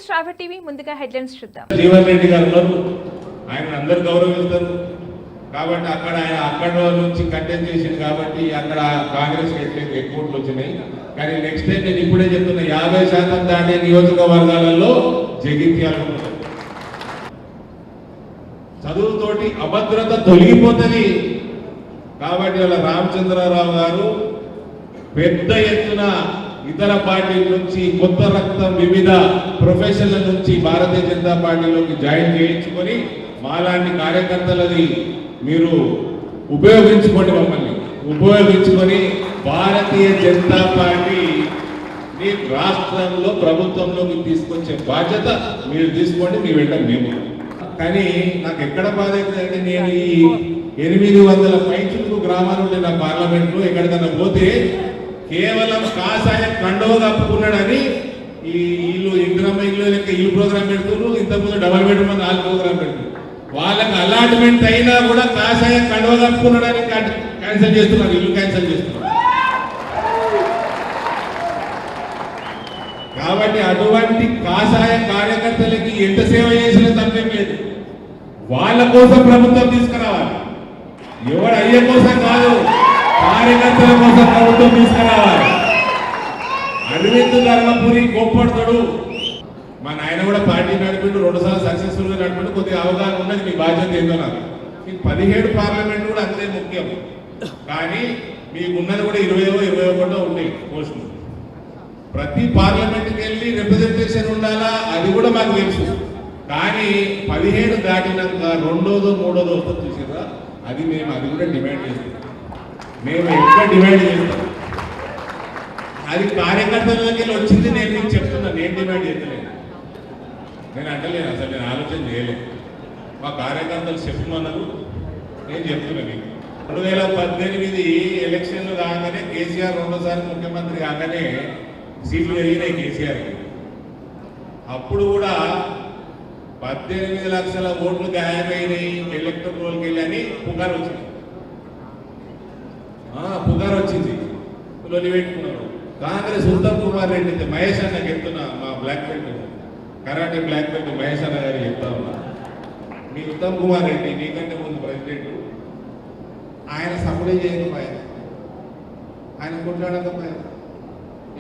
News travel TV ముందుగా headlines చూద్దాం. జీవన్ రెడ్డి గారు ఉన్నారు, ఆయన అందరూ గౌరవిస్తారు కాబట్టి అక్కడ ఆయన అక్కడ నుంచి కంటెంట్ చేసింది కాబట్టి అక్కడ కాంగ్రెస్ ఎక్కువ ఓట్లు వచ్చినాయి. కానీ నెక్స్ట్ టైం నేను ఇప్పుడే చెప్తున్నా 50% దాటే నియోజకవర్గాలలో జగిత్యాల చదువుతోటి అభద్రత తొలగిపోతుంది. కాబట్టి వాళ్ళ రామచంద్రరావు గారు పెద్ద ఎత్తున ఇతర పార్టీల నుంచి కొత్త రక్తం వివిధ ప్రొఫెషన్ల నుంచి భారతీయ జనతా పార్టీలోకి జాయిన్ చేయించుకొని మాలాంటి కార్యకర్తలని మీరు ఉపయోగించుకోండి, మమ్మల్ని ఉపయోగించుకొని భారతీయ జనతా పార్టీని రాష్ట్రంలో ప్రభుత్వంలోకి తీసుకొచ్చే బాధ్యత మీరు తీసుకోండి, మీ వెంట మేము. కానీ నాకు ఎక్కడ బాధ అవుతుందంటే నేను ఈ 800 పైచులకు గ్రామాలు ఉండే నా పార్లమెంట్లో ఎక్కడికన్నా పోతే కేవలం కాషాయ కండవ కప్పుకున్నాడని ఈ ఇల్లు ఇంద్రమ్మ ఇల్లు లెక్క ఇల్లు ప్రోగ్రామ్ పెడుతున్నారు. ఇంతకుముందు డబల్ బెడ్రూమ్ 4 ప్రోగ్రామ్ పెడుతున్నారు. వాళ్ళకి అలాట్మెంట్ అయినా కూడా కాషాయ కండవ కప్పుకున్నాడని క్యాన్సిల్ చేస్తున్నారు, ఇల్లు క్యాన్సిల్ చేస్తున్నారు. కాబట్టి అటువంటి కాషాయ కార్యకర్తలకి ఎంత సేవ చేసినా తప్పేం లేదు. వాళ్ళ కోసం ప్రభుత్వం తీసుకురావాలి, ఎవరు అయ్యే కోసం కాదు, కార్యకర్తల కోసం ప్రభుత్వం తీసుకురావాలి. అరవింద్ ధర్మపురి కోప్పడతాడు, మా నాయన కూడా పార్టీ నడిపిండు, 2 సార్లు సక్సెస్ఫుల్ గా నడిపిండు, కొద్దిగా అవగాహన ఉన్నది, మీ బాధ్యత ఏందో నాకు. మీకు 17 పార్లమెంట్ కూడా అంతే ముఖ్యం, కానీ మీకు ఉన్నది కూడా 20-21 ఉన్నాయి పోస్టులు. ప్రతి పార్లమెంట్కి వెళ్ళి రిప్రజెంటేషన్ ఉండాలా, అది కూడా మాకు తెలుసు. కానీ 17 దాటినాక 2వ 3వ వస్తుంది చూసారా, అది కూడా డిమాండ్ చేస్తాం, మేము ఎక్కువ డిమాండ్ చేస్తాం. అది కార్యకర్తలకి వచ్చింది, నేను మీకు చెప్తున్నా, నేను డిమాండ్ చేస్తలేను, నేను అంటలేను, అసలు నేను ఆలోచన చేయలేదు. మా కార్యకర్తలు చెప్పమన్నారు, నేను చెప్తున్నా మీకు. 2018 ఎలక్షన్లు కాగానే కేసీఆర్ 2సారి ముఖ్యమంత్రి కాగానే సీట్లు పెరిగినాయి కేసీఆర్కి. అప్పుడు కూడా 18 లక్షల ఓట్లు గాయమైనాయి ఎలక్టర్ రోల్కి వెళ్ళి అని పుకారు వచ్చింది, లొలి పెట్టుకున్నారు. కాంగ్రెస్ ఉత్తమ్ కుమార్ రెడ్డి, మహేష్ అన్న చెప్తున్నా, మా black belt karate black belt Mahesh అన్న గారు చెప్తా ఉన్నా, మీ ఉత్తమ్ కుమార్ రెడ్డి నీకంటే ముందు ప్రెసిడెంట్, ఆయన సపోర్టే చేయకపోయారు, ఆయన కొట్లాడకపోయారు.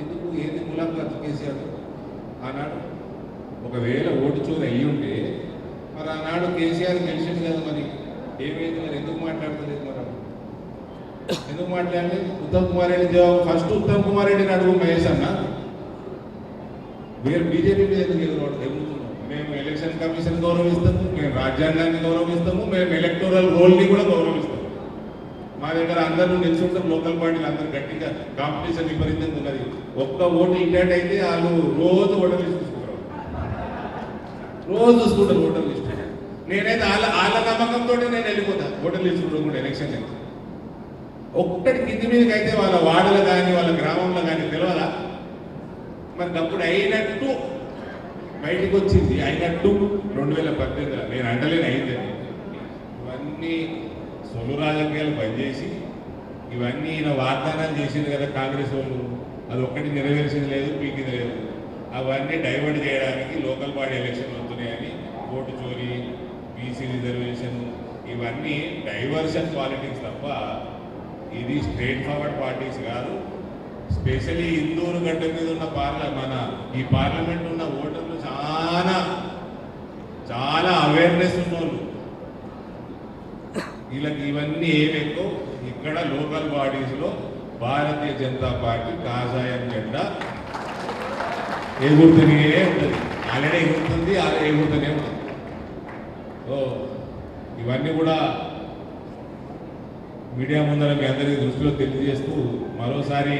ఎందుకు ఏంది ములాఖాతు కేసీఆర్ ఆనాడు? ఒకవేళ ఓటు చోరు అయ్యి ఉంటే మరి ఆనాడు కేసీఆర్ గెలిచింది కదా, మరి ఏమైంది? మరి ఎందుకు మాట్లాడతలేదు? మరి ఎందుకు మాట్లాడలేదు? ఉత్తమ్ కుమార్ రెడ్డి జవాబు, ఫస్ట్ ఉత్తమ్ కుమార్ రెడ్డిని అడుగు మహేష్ అన్న, మీరు బీజేపీ మీద ఎందుకు ఎదుగుతున్నాం? మేము ఎలక్షన్ కమిషన్ గౌరవిస్తాము, మేము రాజ్యాంగాన్ని గౌరవిస్తాము, మేము ఎలక్టోరల్ రోల్ని కూడా గౌరవిస్తాము. మా దగ్గర అందరూ నిల్చుంటాం, లోకల్ పార్టీలు అందరూ గట్టిగా కాంపిటీషన్ విపరీతంగా ఉన్నది. ఒక్క ఓటు ఇండియాట్ అయితే వాళ్ళు రోజు ఓటర్ లిస్ట్ చూసుకుంటారు, రోజు చూసుకుంటారు ఓటర్ లిస్ట్. నేనైతే వాళ్ళ నమ్మకంతో నేను వెళ్ళిపోతా ఓటర్ లిస్ట్ కూడా ఎలక్షన్ అయితే. ఒక్కటి కింది మీదకి అయితే వాళ్ళ వార్డులో కానీ వాళ్ళ గ్రామంలో కానీ తెలియదా? మరి అప్పుడు అయినట్టు బయటకు వచ్చింది, అయినట్టు 2018 నేను అంటలేని అయిందని. ఇవన్నీ సొలు రాజకీయాలు పనిచేసి ఇవన్నీ ఈయన వాగ్దానాలు చేసింది కదా కాంగ్రెస్ వాళ్ళు, అది ఒక్కటి నెరవేర్చింది లేదు, పీకింది లేదు. అవన్నీ డైవర్ట్ చేయడానికి లోకల్ బాడీ ఎలక్షన్లు వస్తున్నాయని ఓటు చోరీ, బీసీ రిజర్వేషన్, ఇవన్నీ డైవర్షన్ పాలిటిక్స్ తప్ప ఇది స్ట్రేట్ ఫార్వర్డ్ పార్టీస్ కాదు. స్పెషలీ ఇందూరు గడ్డ మీద ఉన్న మన ఈ పార్లమెంట్ ఉన్న ఓటర్లు చాలా అవేర్నెస్ ఉన్నోళ్ళు. వీళ్ళకి ఇవన్నీ ఏమేకో ఇక్కడ లోకల్ బాడీస్లో భారతీయ జనతా పార్టీ కాషాయం జెండా ఎగురుతూనే ఉంటుంది, ఆల్రెడీ ఎగురుతుంది, ఎగురుతూనే ఉంటుంది. సో ఇవన్నీ కూడా మీడియా ముందర మీ అందరికీ దృష్టిలో తెలియజేస్తూ మరోసారి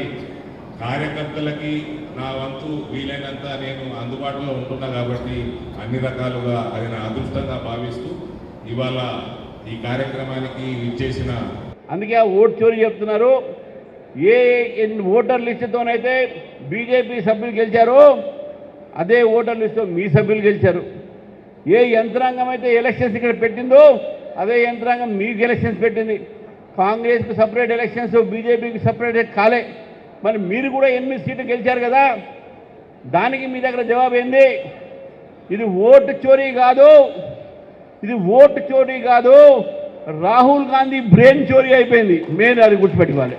కార్యకర్తలకి నా వంతు వీలైనంత నేను అందుబాటులో ఉంటున్నా కాబట్టి అన్ని రకాలుగా అది నా అదృష్టంగా భావిస్తూ ఇవాళ ఈ కార్యక్రమానికి ఇచ్చేసిన, అందుకే ఆ ఓటు చోరీ చెప్తున్నారు. ఏ ఓటర్ లిస్టుతోనైతే బీజేపీ సభ్యులు గెలిచారో అదే ఓటర్ లిస్టుతో మీ సభ్యులు గెలిచారు. ఏ యంత్రాంగం అయితే ఎలక్షన్స్ ఇక్కడ పెట్టిందో అదే యంత్రాంగం మీకు ఎలక్షన్స్ పెట్టింది. కాంగ్రెస్కి సపరేట్ ఎలక్షన్స్, బీజేపీకి సపరేట్ కాలే. మరి మీరు కూడా 8 సీట్లు గెలిచారు కదా, దానికి మీ దగ్గర జవాబు ఏంది? ఇది ఓటు చోరీ కాదు, ఇది ఓటు చోరీ కాదు, రాహుల్ గాంధీ బ్రెయిన్ చోరీ అయిపోయింది. మెయిన్ అది గుర్తుపెట్టుకోవాలి.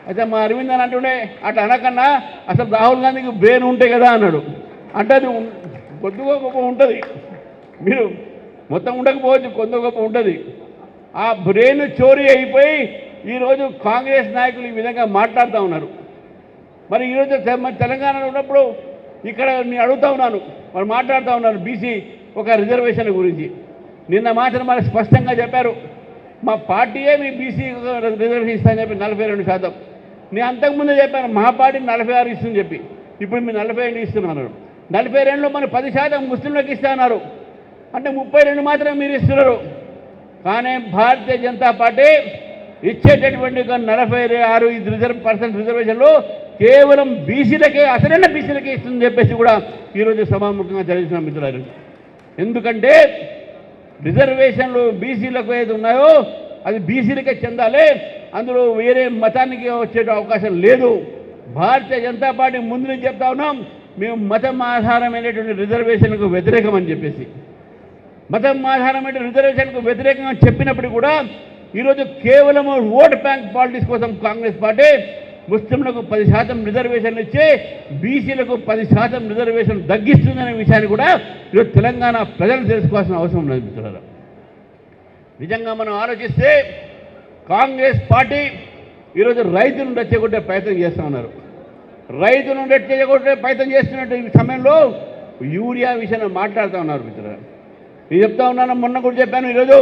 అయితే మా అరవింద్ అని అంటుండే అట్లా అనకన్నా అసలు రాహుల్ గాంధీకి బ్రెయిన్ ఉంటే కదా అన్నాడు. అంటే అది కొద్దిగా గొప్ప ఉంటుంది, మీరు మొత్తం ఉండకపోవచ్చు, కొంత గొప్ప ఉంటుంది. ఆ బ్రెయిన్ చోరీ అయిపోయి ఈరోజు కాంగ్రెస్ నాయకులు ఈ విధంగా మాట్లాడుతూ ఉన్నారు. మరి ఈరోజు తెలంగాణలో ఉన్నప్పుడు ఇక్కడ నేను అడుగుతూ ఉన్నాను, మరి మాట్లాడుతూ ఉన్నారు బీసీ ఒక రిజర్వేషన్ గురించి. నిన్న మాత్రం మరి స్పష్టంగా చెప్పారు, మా పార్టీయే మీ బీసీ రిజర్వేషన్ ఇస్తానని చెప్పి 42%. నేను అంతకుముందే చెప్పాను మా పార్టీ 46 ఇస్తుందని చెప్పి, ఇప్పుడు మీరు 42 ఇస్తున్నారు. 42లో మన 10% ముస్లింలకు ఇస్తున్నారు, అంటే 32 మాత్రమే మీరు ఇస్తున్నారు. కానీ భారతీయ జనతా పార్టీ ఇచ్చేటటువంటి 46% రిజర్వేషన్లు కేవలం బీసీలకే, అసలైన బీసీలకే ఇస్తుందని చెప్పేసి కూడా ఈరోజు సభాముఖంగా తెలిసిన మిత్రులారు. ఎందుకంటే రిజర్వేషన్లు బీసీలకు ఏది ఉన్నాయో అది బీసీలకే చెందాలి, అందులో వేరే మతానికి వచ్చే అవకాశం లేదు. భారతీయ జనతా పార్టీ ముందు నుంచి చెప్తా ఉన్నాం, మేము మతం ఆధారమైనటువంటి రిజర్వేషన్కు వ్యతిరేకం అని చెప్పేసి. మతం ఆధారమైన రిజర్వేషన్కు వ్యతిరేకంగా చెప్పినప్పుడు కూడా ఈరోజు కేవలం ఓట్ బ్యాంక్ పాలిటిక్స్ కోసం కాంగ్రెస్ పార్టీ ముస్లింలకు 10% రిజర్వేషన్లు ఇచ్చి బీసీలకు 10% రిజర్వేషన్ తగ్గిస్తుందనే విషయాన్ని కూడా ఈరోజు తెలంగాణ ప్రజలు తెలుసుకోవాల్సిన అవసరం ఉన్నది మిత్రులారా. నిజంగా మనం ఆలోచిస్తే కాంగ్రెస్ పార్టీ ఈరోజు రైతులను రెచ్చగొట్టే ప్రయత్నం చేస్తూ ఉన్నారు. రైతులను రెచ్చగొట్టే ప్రయత్నం చేస్తున్నట్టు ఈ సమయంలో యూరియా విషయంలో మాట్లాడుతూ ఉన్నారు మిత్రులారా. నేను చెప్తా ఉన్నాను, మొన్న కూడా చెప్పాను, ఈరోజు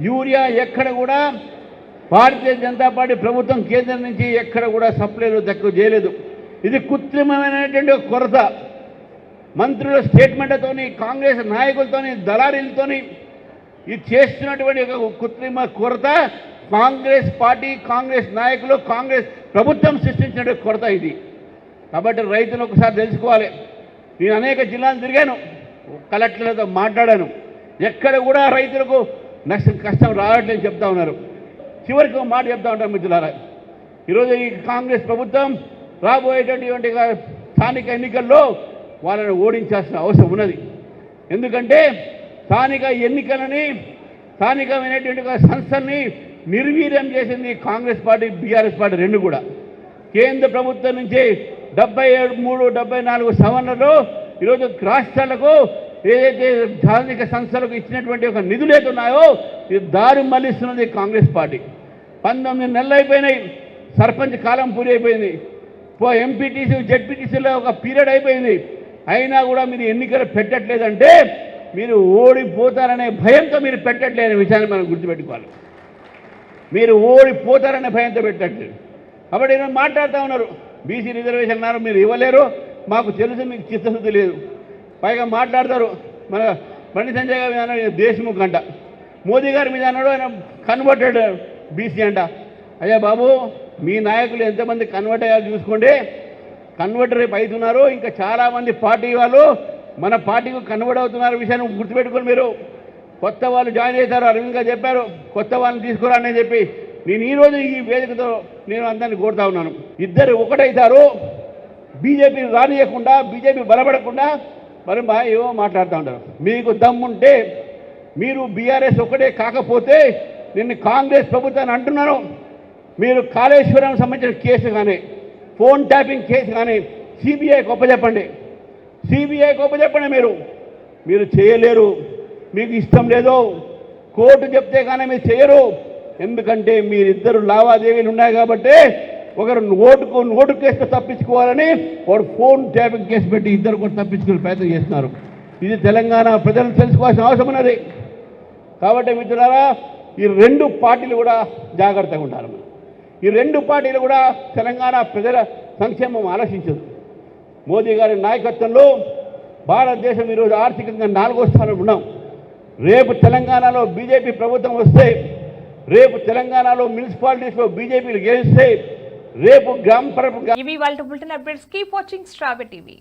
యూరియా ఎక్కడ కూడా భారతీయ జనతా పార్టీ ప్రభుత్వం కేంద్రం నుంచి ఎక్కడ కూడా సప్లైలు తక్కువ చేయలేదు. ఇది కృత్రిమమైనటువంటి కొరత. మంత్రుల స్టేట్మెంట్తోని, కాంగ్రెస్ నాయకులతోని, దళారీలతోని ఇది చేస్తున్నటువంటి ఒక కృత్రిమ కొరత కాంగ్రెస్ పార్టీ, కాంగ్రెస్ నాయకులు, కాంగ్రెస్ ప్రభుత్వం సృష్టించిన కొరత ఇది. కాబట్టి రైతులు ఒకసారి తెలుసుకోవాలి. నేను అనేక జిల్లాలు తిరిగాను, కలెక్టర్లతో మాట్లాడాను, ఎక్కడ కూడా రైతులకు కష్టం రావట్లేదని చెప్తా ఉన్నారు. చివరికి ఒక మాట చెప్తా ఉంటాం మిత్రులారా, ఈరోజు ఈ కాంగ్రెస్ ప్రభుత్వం రాబోయేటటువంటి స్థానిక ఎన్నికల్లో వాళ్ళని ఓడించాల్సిన అవసరం ఉన్నది. ఎందుకంటే స్థానిక ఎన్నికలని, స్థానికమైనటువంటి సంస్థల్ని నిర్వీర్యం చేసింది కాంగ్రెస్ పార్టీ, బీఆర్ఎస్ పార్టీ రెండు కూడా. కేంద్ర ప్రభుత్వం నుంచి 73, 74 సవరణలో ఈరోజు రాష్ట్రాలకు ఏదైతే స్థానిక సంస్థలకు ఇచ్చినటువంటి ఒక నిధులు ఏది ఉన్నాయో ఇది దారి మళ్లిస్తున్నది కాంగ్రెస్ పార్టీ. 19 నెలలు అయిపోయినాయి, సర్పంచ్ కాలం పూరి అయిపోయింది, ఎంపీటీసీ జెడ్పీటీసీలో ఒక పీరియడ్ అయిపోయింది, అయినా కూడా మీరు ఎన్నికలు పెట్టట్లేదంటే మీరు ఓడిపోతారనే భయంతో మీరు పెట్టట్లేదనే విషయాన్ని మనం గుర్తుపెట్టుకోవాలి. మీరు ఓడిపోతారనే భయంతో పెట్టట్లేదు. కాబట్టి నేను మాట్లాడుతూ ఉన్నారు, బీసీ రిజర్వేషన్ అన్నారు, మీరు ఇవ్వలేరు, మాకు తెలుసు, మీకు చిత్తశుద్ధి లేదు. పైగా మాట్లాడతారు, మన బండి సంజయ్ గారి మీద అన్నాడు దేశ్ముఖ్ అంట, మోదీ గారి మీద అన్నాడు ఆయన కన్వర్టెడ్ బీసీ అంట. అయ్యా బాబు, మీ నాయకులు ఎంతమంది కన్వర్ట్ అయ్యారు చూసుకోండి. కన్వర్ట్ రేపు అవుతున్నారు, ఇంకా చాలామంది పార్టీ వాళ్ళు మన పార్టీకి కన్వర్ట్ అవుతున్నారు విషయాన్ని గుర్తుపెట్టుకోండి. మీరు కొత్త వాళ్ళు జాయిన్ అవుతారు, అరవింద్ గారు చెప్పారు, కొత్త వాళ్ళని తీసుకురాని చెప్పి. నేను ఈరోజు ఈ వేదికతో నేను అందరినీ కోరుతా ఉన్నాను, ఇద్దరు ఒకటైతారు, బీజేపీని రానియకుండా, బీజేపీ బలపడకుండా మరి ఏవో మాట్లాడుతూ ఉంటారు. మీకు దమ్ముంటే మీరు బీఆర్ఎస్ ఒకటే కాకపోతే నిన్ను కాంగ్రెస్ ప్రభుత్వాన్ని అంటున్నాను, మీరు కాళేశ్వరం సంబంధించిన కేసు కానీ, ఫోన్ ట్యాపింగ్ కేసు కానీ సిబిఐకి ఒప్పచెప్పండి, సిబిఐకి ఒప్పచెప్పండి. మీరు చేయలేరు, మీకు ఇష్టం లేదు, కోర్టు చెప్తే కానీ మీరు చేయరు. ఎందుకంటే మీరిద్దరు లావాదేవీలు ఉన్నాయి కాబట్టి ఒకరు ఓటు కేసు తప్పించుకోవాలని వాడు ఫోన్ ట్యాపింగ్ కేసు పెట్టి ఇద్దరు కూడా తప్పించుకునే ప్రయత్నం చేస్తున్నారు. ఇది తెలంగాణ ప్రజలు తెలుసుకోవాల్సిన అవసరం ఉన్నది. కాబట్టి మిత్రులారా, ఈ రెండు పార్టీలు కూడా జాగ్రత్తగా ఉంటారు. ఈ రెండు పార్టీలు కూడా తెలంగాణ ప్రజల సంక్షేమం ఆలోచించదు. మోదీ గారి నాయకత్వంలో భారతదేశం ఈరోజు ఆర్థికంగా 4వ స్థానంలో ఉన్నాం. రేపు తెలంగాణలో బీజేపీ ప్రభుత్వం వస్తే, రేపు తెలంగాణలో మున్సిపాలిటీస్లో బీజేపీలు గెలిస్తే, రేపు గ్రామ ఇవి వాళ్ళ బులెటిన్ అప్డేట్స్. కీప్ వాచింగ్ స్ట్రాబె టీవీ.